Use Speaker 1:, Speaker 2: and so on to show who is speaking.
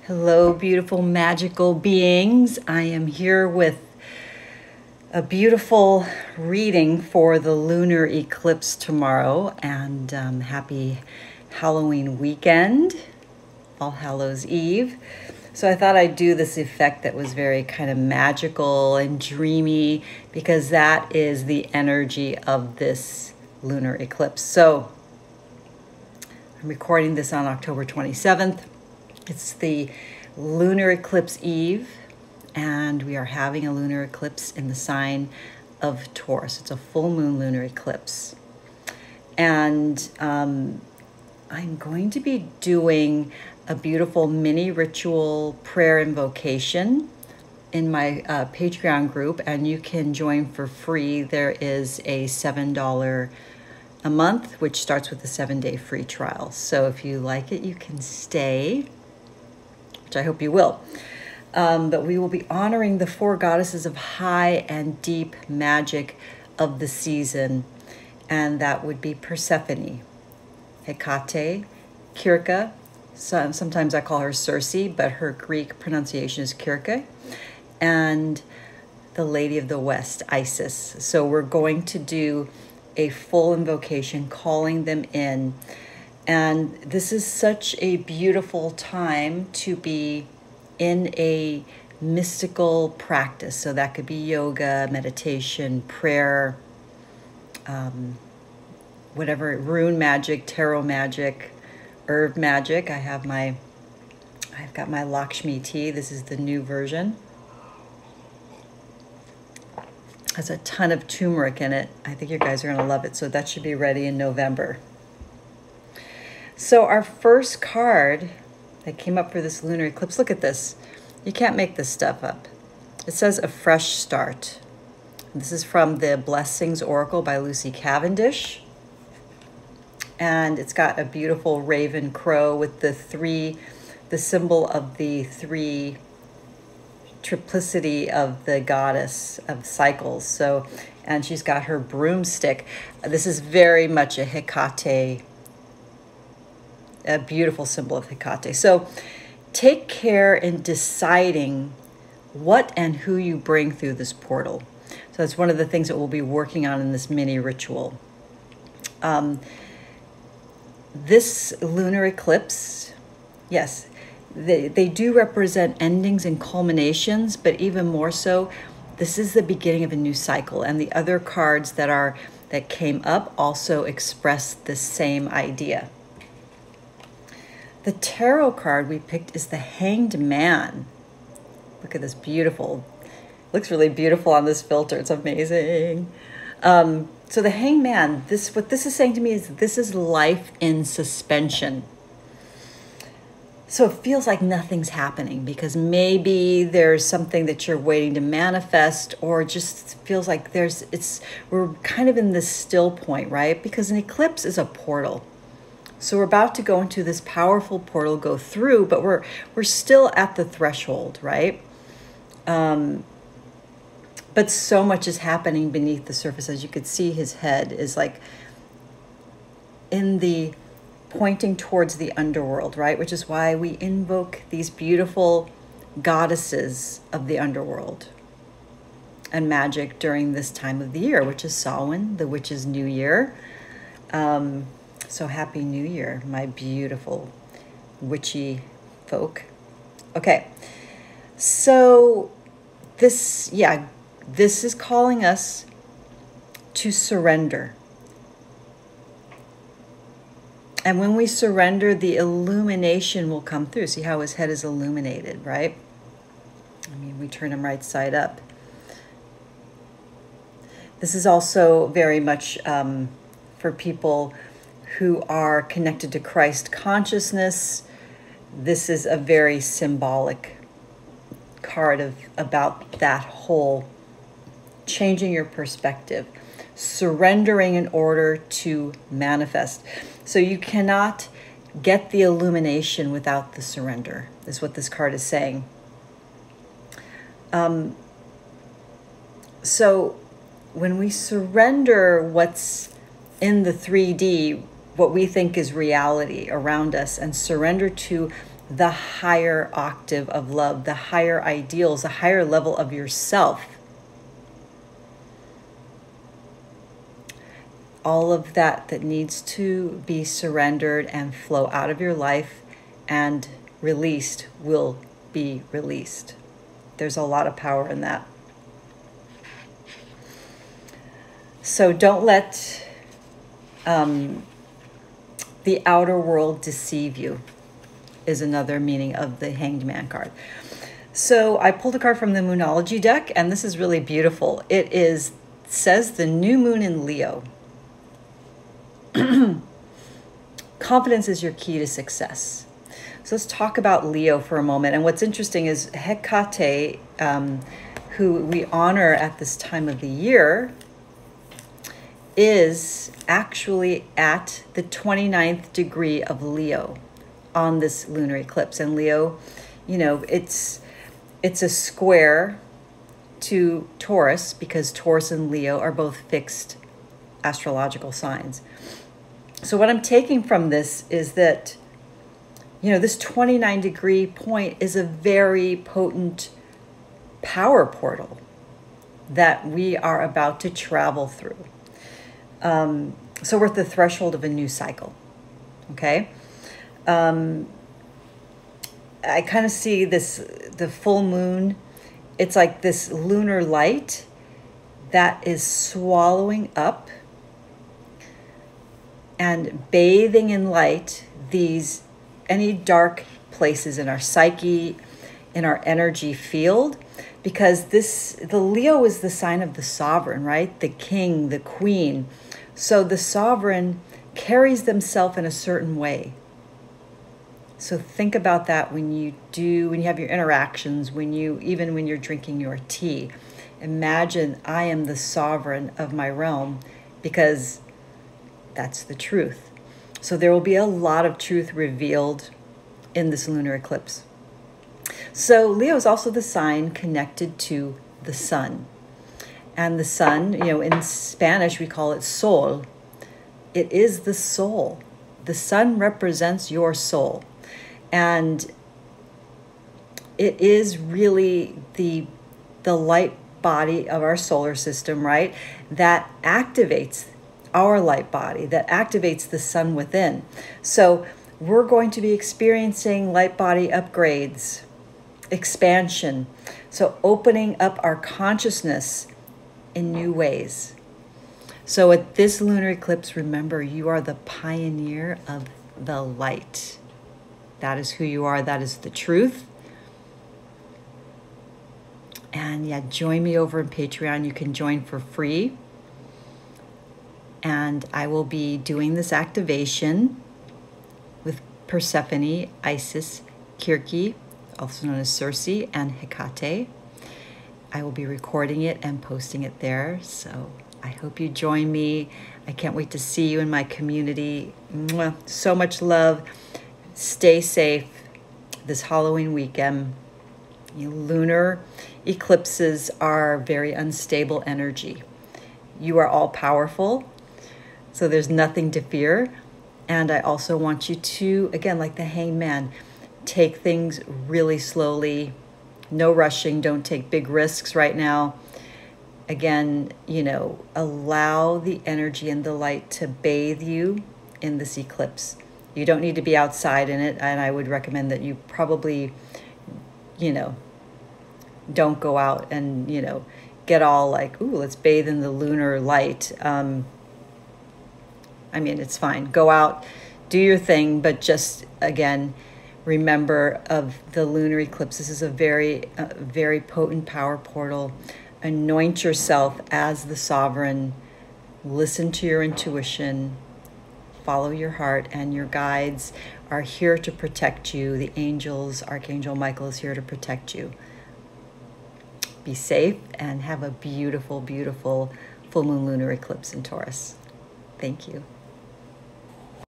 Speaker 1: Hello, beautiful, magical beings. I am here with a beautiful reading for the lunar eclipse tomorrow, and happy Halloween weekend, All Hallows Eve. So I thought I'd do this effect that was very kind of magical and dreamy, because that is the energy of this lunar eclipse. So I'm recording this on October 27th. It's the lunar eclipse eve, and we are having a lunar eclipse in the sign of Taurus. It's a full moon lunar eclipse. And I'm going to be doing a beautiful mini ritual prayer invocation in my Patreon group, and you can join for free. There is a $7 a month, which starts with a 7-day free trial. So if you like it, you can stay, which I hope you will. But we will be honoring the 4 goddesses of high and deep magic of the season, and that would be Persephone, Hecate, Circe. Sometimes I call her Circe, but her Greek pronunciation is Circe, and the Lady of the West, Isis. So we're going to do a full invocation, calling them in. And this is such a beautiful time to be in a mystical practice. So that could be yoga, meditation, prayer, whatever, rune magic, tarot magic, herb magic. I've got my Lakshmi tea. This is the new version. Has a ton of turmeric in it. I think you guys are going to love it. So that should be ready in November. So our first card that came up for this lunar eclipse, look at this. You can't make this stuff up. It says a fresh start. This is from the Blessings Oracle by Lucy Cavendish. And it's got a beautiful raven crow with the symbol of the 3 triplicity of the goddess of cycles. So, and she's got her broomstick. This is very much a Hecate, a beautiful symbol of Hecate. So take care in deciding what and who you bring through this portal. So that's one of the things that we'll be working on in this mini ritual. This lunar eclipse, yes, they do represent endings and culminations, but even more so, this is the beginning of a new cycle. And the other cards that came up also express the same idea. The tarot card we picked is the Hanged Man. Look at this beautiful, looks really beautiful on this filter. It's amazing. So the Hanged Man, what this is saying to me is this is life in suspension. So it feels like nothing's happening because maybe there's something that you're waiting to manifest, or just feels like we're kind of in this still point, right? Because an eclipse is a portal. So we're about to go into this powerful portal, go through, but we're still at the threshold, right? But so much is happening beneath the surface. As you could see, his head is like pointing towards the underworld, right? Which is why we invoke these beautiful goddesses of the underworld and magic during this time of the year, which is Samhain, the witch's new year. So happy New Year, my beautiful witchy folk. Okay, so this is calling us to surrender. And when we surrender, the illumination will come through. See how his head is illuminated, right? I mean, we turn him right side up. This is also very much for people who are connected to Christ consciousness. This is a very symbolic card about that whole changing your perspective, surrendering in order to manifest. So you cannot get the illumination without the surrender, is what this card is saying. So when we surrender what's in the 3D, what we think is reality around us, and surrender to the higher octave of love, the higher ideals, the higher level of yourself. All of that needs to be surrendered and flow out of your life and released will be released. There's a lot of power in that. So don't let the outer world deceive you, is another meaning of the Hanged Man card. So I pulled a card from the Moonology deck, and this is really beautiful. It says the new moon in Leo. Confidence is your key to success. So let's talk about Leo for a moment. And what's interesting is Hecate, who we honor at this time of the year, is actually at the 29th degree of Leo on this lunar eclipse. And Leo, you know, it's a square to Taurus, because Taurus and Leo are both fixed astrological signs. So what I'm taking from this is that, you know, this 29-degree point is a very potent power portal that we are about to travel through. So we're at the threshold of a new cycle, okay? I kind of see the full moon, it's like this lunar light that is swallowing up and bathing in light any dark places in our psyche, in our energy field, because the Leo is the sign of the sovereign, right? The king, the queen. So the sovereign carries themselves in a certain way. So think about that when you have your interactions, even when you're drinking your tea. Imagine I am the sovereign of my realm, because that's the truth. So there will be a lot of truth revealed in this lunar eclipse. So Leo is also the sign connected to the sun. And the sun, you know, in Spanish we call it sol. It is the soul. The sun represents your soul. And it is really the light body of our solar system, right? That activates our light body, that activates the sun within. So we're going to be experiencing light body upgrades, expansion. So opening up our consciousness in new ways. So at this lunar eclipse, remember, you are the pioneer of the light. That is who you are. That is the truth. And yeah, join me over in Patreon. You can join for free. And I will be doing this activation with Persephone, Isis, Circe, also known as Circe, and Hecate. I will be recording it and posting it there. So I hope you join me. I can't wait to see you in my community. Mwah. So much love. Stay safe this Halloween weekend. Lunar eclipses are very unstable energy. You are all powerful, so there's nothing to fear. And I also want you to, again, like the Hanged Man, take things really slowly. No rushing. Don't take big risks right now. Again, you know, allow the energy and the light to bathe you in this eclipse. You don't need to be outside in it, and I would recommend that you probably, you know, don't go out and, you know, get all like, ooh, let's bathe in the lunar light. I mean, it's fine. Go out, do your thing, but just, again, remember of the lunar eclipse. This is a very potent power portal. Anoint yourself as the sovereign. Listen to your intuition. Follow your heart, and your guides are here to protect you. The angels, Archangel Michael is here to protect you. Be safe and have a beautiful, beautiful full moon lunar eclipse in Taurus. Thank you.